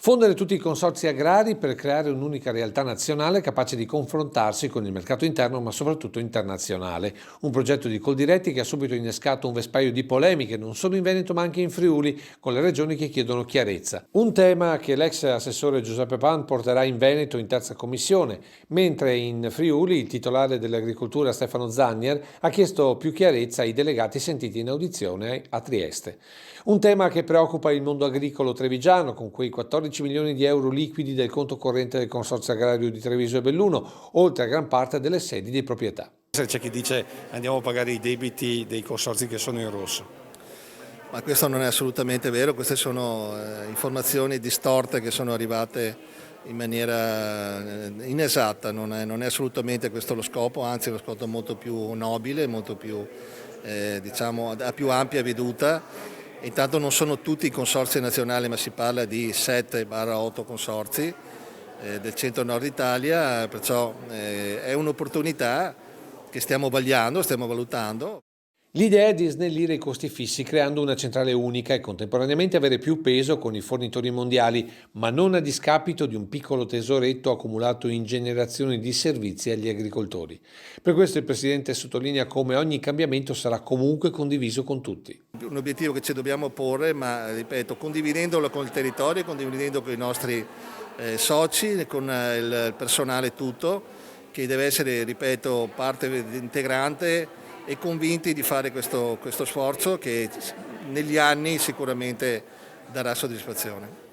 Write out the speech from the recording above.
Fondere tutti i consorzi agrari per creare un'unica realtà nazionale capace di confrontarsi con il mercato interno ma soprattutto internazionale. Un progetto di Coldiretti che ha subito innescato un vespaio di polemiche non solo in Veneto ma anche in Friuli, con le regioni che chiedono chiarezza. Un tema che l'ex assessore Giuseppe Pan porterà in Veneto in terza commissione, mentre in Friuli il titolare dell'agricoltura Stefano Zannier ha chiesto più chiarezza ai delegati sentiti in audizione a Trieste. Un tema che preoccupa il mondo agricolo trevigiano, con quei 14 milioni di euro liquidi del conto corrente del Consorzio Agrario di Treviso e Belluno, oltre a gran parte delle sedi di proprietà. C'è chi dice andiamo a pagare i debiti dei consorzi che sono in rosso. Ma questo non è assolutamente vero, queste sono informazioni distorte che sono arrivate in maniera inesatta, non è assolutamente questo lo scopo, anzi è uno scopo molto più nobile, molto più, diciamo, a più ampia veduta. Intanto non sono tutti i consorzi nazionali, ma si parla di 7-8 consorzi del centro-nord Italia, perciò è un'opportunità che stiamo vagliando, stiamo valutando. L'idea è di snellire i costi fissi creando una centrale unica e contemporaneamente avere più peso con i fornitori mondiali, ma non a discapito di un piccolo tesoretto accumulato in generazioni di servizi agli agricoltori. Per questo il Presidente sottolinea come ogni cambiamento sarà comunque condiviso con tutti. Un obiettivo che ci dobbiamo porre, ma ripeto, condividendolo con il territorio, condividendo con i nostri soci, con il personale tutto, che deve essere, ripeto, parte integrante e convinti di fare questo sforzo che negli anni sicuramente darà soddisfazione.